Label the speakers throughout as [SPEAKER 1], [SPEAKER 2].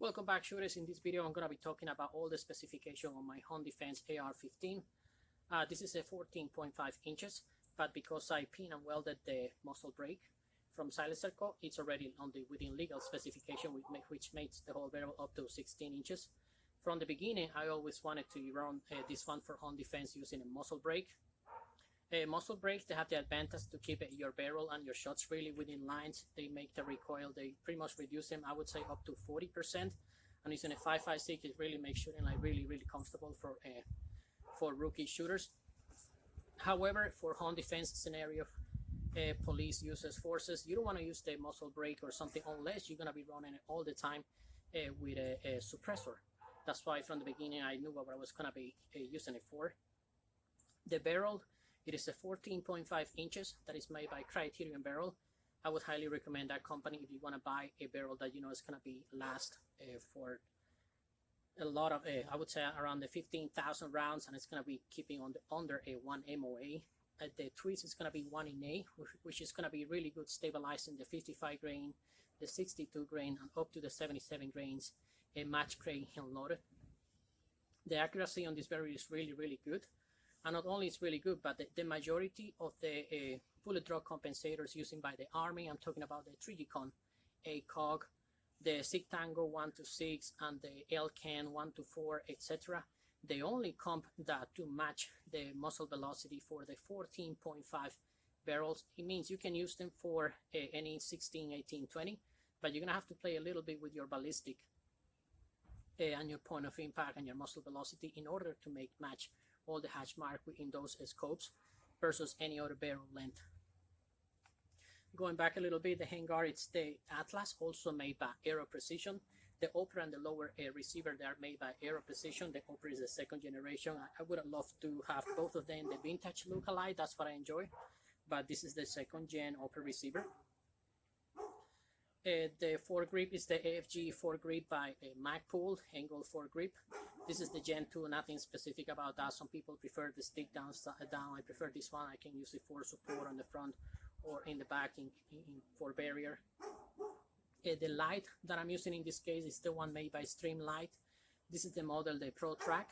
[SPEAKER 1] Welcome back, shooters. In this video I'm going to be talking about all the specification on my Home Defense AR-15. This is a 14.5 inches, but because I pin and welded the muzzle brake from silencer circle, it's already on the within legal specification, which makes the whole barrel up to 16 inches. From the beginning, I always wanted to run this one for Home Defense using a muzzle brake. Muzzle brakes, they have the advantage to keep your barrel and your shots really within lines. They make the recoil, they pretty much reduce them, I would say up to 40%. And using a 5.56, it really makes shooting like really comfortable for rookie shooters. However, for Home Defense scenario, police uses forces, you don't want to use the muzzle brake or something unless you're going to be running it all the time with a suppressor. That's why from the beginning I knew what I was going to be using it for. The barrel, it is a 14.5 inches that is made by Criterion barrel. I would highly recommend that company if you want to buy a barrel that you know is going to be last for a lot of, I would say around the 15,000 rounds, and it's going to be keeping on under a 1 MOA. The twist is going to be 1 in A, which is going to be really good stabilizing the 55 grain, the 62 grain, and up to the 77 grains, a match crane hill loaded. The accuracy on this barrel is really good. And not only it's really good, but the majority of the bullet drop compensators using by the Army, I'm talking about the 3G-Con, ACOG, the SIG Tango 1-6, and the LCAN 1-4, etc. They only comp that to match the muzzle velocity for the 14.5 barrels. It means you can use them for any 16, 18, 20, but you're going to have to play a little bit with your ballistic and your point of impact and your muzzle velocity in order to make match all the hatch mark in those scopes versus any other barrel length. Going back a little bit, the handguard, it's the Atlas, also made by Aero Precision. The upper and the lower receiver, they are made by Aero Precision. The upper is the second generation. I would have loved to have both of them the vintage look alike. That's what I enjoy. But this is the second gen upper receiver. The foregrip is the AFG foregrip by Magpul, angle foregrip. This is the Gen 2, nothing specific about that. Some people prefer the stick down. I prefer this one. I can use it for support on the front or in the back for barrier. The light that I'm using in this case is the one made by Streamlight. This is the model, the Pro Track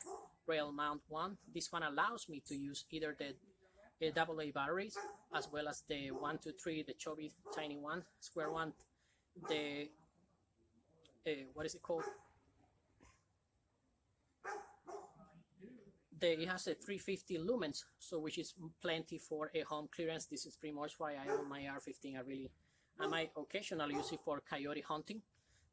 [SPEAKER 1] Rail Mount 1. This one allows me to use either the AA batteries as well as the 123, the chubby tiny one, square one. The what is it called? It has a 350 lumens, so which is plenty for a home clearance. This is pretty much why I own my AR-15. I might occasionally use it for coyote hunting,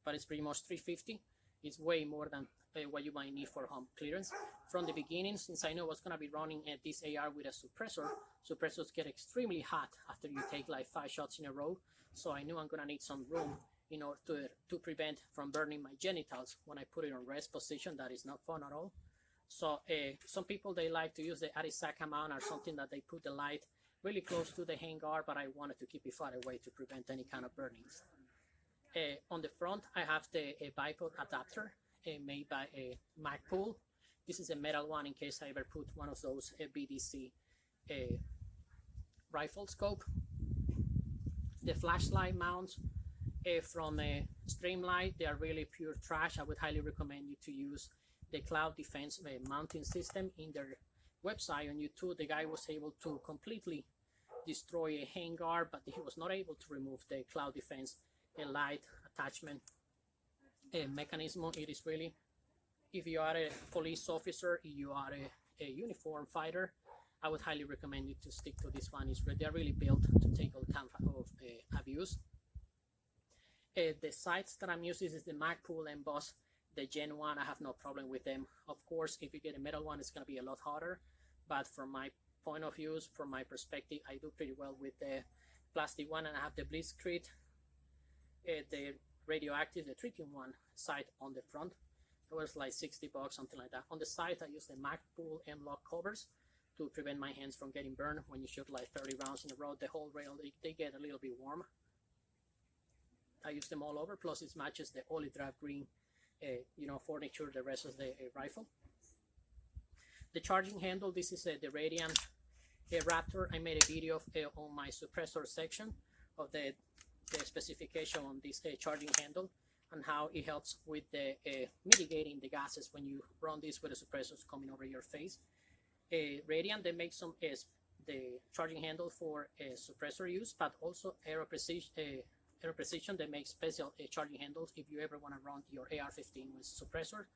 [SPEAKER 1] but it's pretty much 350. It's way more than what you might need for home clearance. From the beginning, since I know I was going to be running this AR with a suppressor, suppressors get extremely hot after you take like 5 shots in a row. So I knew I'm going to need some room in order to prevent from burning my genitals when I put it on rest position. That is not fun at all. So some people, they like to use the Arisaka mount or something that they put the light really close to the handguard, but I wanted to keep it far away to prevent any kind of burnings. On the front, I have the bipod adapter made by Magpul. This is a metal one in case I ever put one of those BDC rifle scope. The flashlight mounts from Streamlight, they are really pure trash. I would highly recommend you to use the Cloud Defense mounting system. In their website on YouTube, the guy was able to completely destroy a handguard, but he was not able to remove the Cloud Defense light attachment mechanism. It is really, if you are a police officer, if you are a uniform fighter, I would highly recommend you to stick to this one. They're really built to take all kinds of abuse. The sights that I'm using is the Magpul and Boss. The Gen 1, I have no problem with them. Of course, if you get a metal one, it's going to be a lot harder. But from my point of view, from my perspective, I do pretty well with the plastic one. And I have the Blitzkrieg, the radioactive, the tritium one sight on the front. It was like $60, something like that. On the side, I use the Magpul M-Lock covers to prevent my hands from getting burned when you shoot like 30 rounds in a row. The whole rail, they get a little bit warm. I use them all over, plus it matches the olive drab green furniture, the rest of the rifle. The charging handle, this is the Radiant Raptor. I made a video on my suppressor section of the specification on this charging handle. and how it helps with the mitigating the gases when you run this with the suppressors coming over your face. Radiant, they make some the charging handle for suppressor use, but also Aero Precision, they make special charging handles if you ever want to run your AR-15 with suppressor.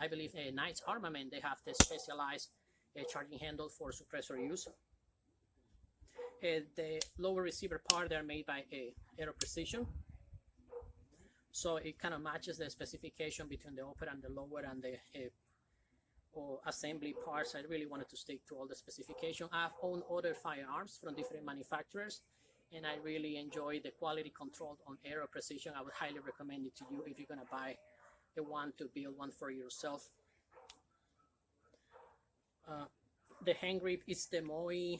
[SPEAKER 1] I believe Knight's Armament, they have the specialized charging handle for suppressor use. The lower receiver part, they're made by Aero Precision, so it kind of matches the specification between the upper and the lower and the assembly parts. I really wanted to stick to all the specification. I've owned other firearms from different manufacturers, and I really enjoy the quality control on Aero Precision. I would highly recommend it to you if you're gonna buy a one to build one for yourself. The hand grip is the Moi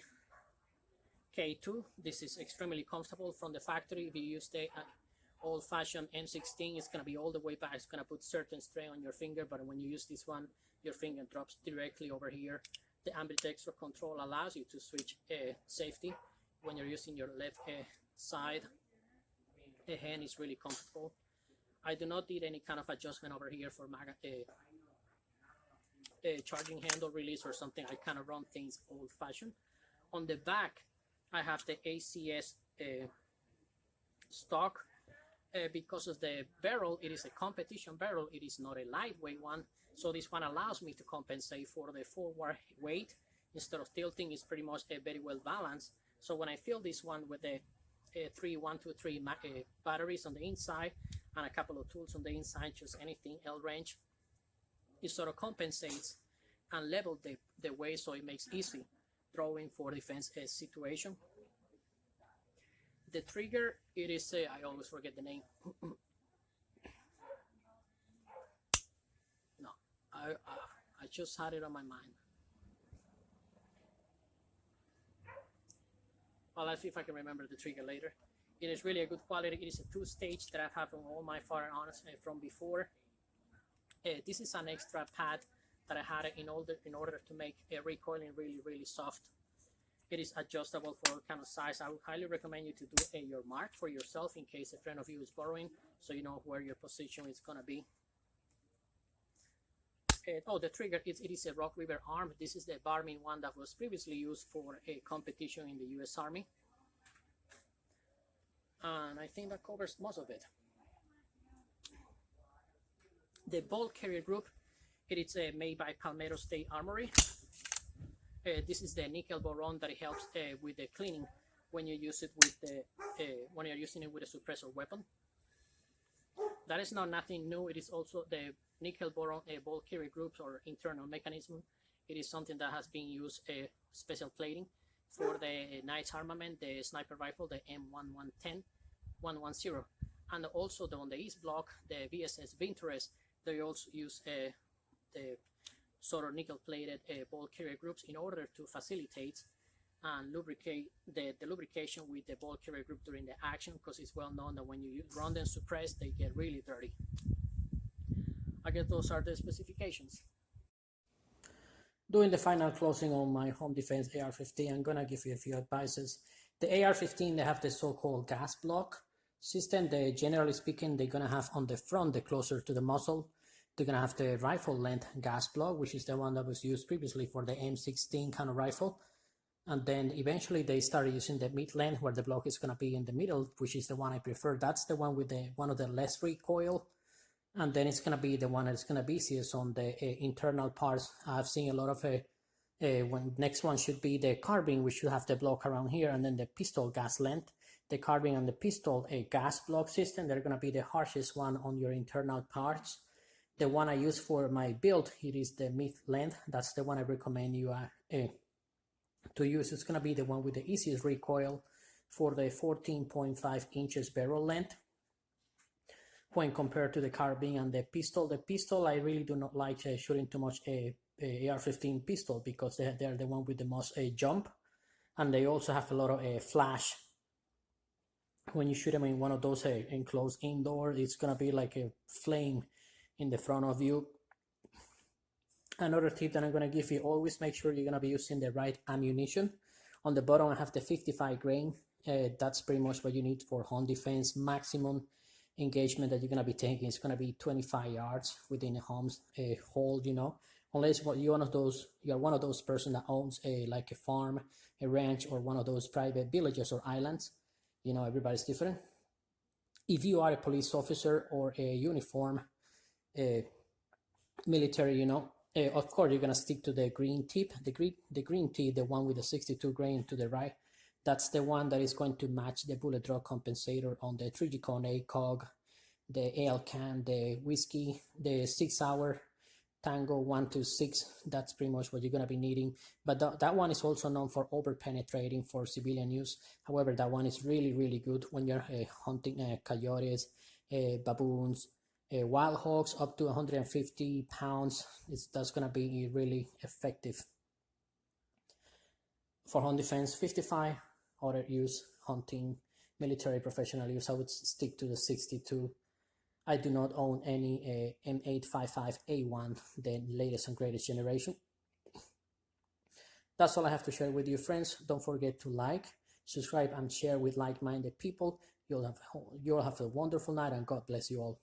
[SPEAKER 1] K2. This is extremely comfortable from the factory. If you use the old-fashioned M16, it's gonna be all the way back. It's gonna put certain strain on your finger, but when you use this one, your finger drops directly over here. The ambidextrous control allows you to switch safety when you're using your left side. The hand is really comfortable. I do not need any kind of adjustment over here for charging handle release or something. I kind of run things old-fashioned. On the back, I have the ACS stock. Because of the barrel, it is a competition barrel. It is not a lightweight one. So this one allows me to compensate for the forward weight. Instead of tilting, it's pretty much very well balanced. So when I fill this one with the 1, 2, 3 batteries on the inside and a couple of tools on the inside, just anything L range, it sort of compensates and level the weight, so it makes easy throwing for defense situation. The trigger, it is I always forget the name. No, I just had it on my mind. Well, I'll see if I can remember the trigger later. It is really a good quality. It is a 2-stage that I've had on all my firearms from before. This is an extra pad that I had in order to make recoiling really soft. It is adjustable for all kind of size. I would highly recommend you to do your mark for yourself in case a friend of you is borrowing, so you know where your position is gonna be. The trigger, it is a Rock River arm. This is the Varmint one that was previously used for a competition in the US Army. And I think that covers most of it. The bolt carrier group, it is made by Palmetto State Armory. This is the nickel boron that it helps with the cleaning when you use it with the when you're using it with a suppressor weapon. That is not nothing new. It is also the nickel boron bolt carrier groups or internal mechanism. It is something that has been used special plating for the Knight's Armament, the sniper rifle, the M1110, 110, and also on the East Block, the VSS Vintoress. They also use the sort of nickel-plated bolt carrier groups in order to facilitate and lubricate the lubrication with the bolt carrier group during the action, because it's well known that when you run them suppressed, they get really dirty. I guess those are the specifications. Doing the final closing on my home defense AR-15, I'm gonna give you a few advices. The AR-15, they have the so-called gas block system. Generally speaking, they're gonna have on the front, the closer to the muzzle, they're gonna have the rifle length gas block, which is the one that was used previously for the M16 kind of rifle. And then eventually they started using the mid-length, where the block is gonna be in the middle, which is the one I prefer. That's the one with the one of the less recoil. And then it's gonna be the one that's gonna be easiest on the internal parts. I've seen a lot of next one should be the carbine, which should have the block around here, and then the pistol gas length. The carbine and the pistol gas block system, they're gonna be the harshest one on your internal parts. The one I use for my build, it is the mid-length. That's the one I recommend you to use. It's gonna be the one with the easiest recoil for the 14.5 inches barrel length when compared to the carbine and the pistol. The pistol, I really do not like shooting too much AR-15 pistol, because they're the one with the most jump, and they also have a lot of flash. When you shoot them in one of those enclosed indoor, it's gonna be like a flame in the front of you. Another tip that I'm gonna give you: always make sure you're gonna be using the right ammunition. On the bottom, I have the 55 grain. That's pretty much what you need for home defense. Maximum engagement that you're going to be taking is going to be 25 yards within a home's hold, you know, unless you're one of those person that owns like a farm, a ranch, or one of those private villages or islands. You know, everybody's different. If you are a police officer or a uniform military, you know, of course you're gonna stick to the green tip, the green tip, the one with the 62 grain to the right. That's the one that is going to match the bullet drop compensator on the 3G Cone ACOG, the AL can, the whiskey, the 6-hour Tango 126. That's pretty much what you're going to be needing. But that one is also known for over penetrating for civilian use. However, that one is really, really good when you're hunting coyotes, baboons, wild hogs up to 150 pounds. That's going to be really effective. For home defense, 55, other use, hunting, military, professional use, I would stick to the 62. I do not own any M855A1, the latest and greatest generation. That's all I have to share with you, friends. Don't forget to like, subscribe, and share with like-minded people. You'll have a wonderful night, and God bless you all.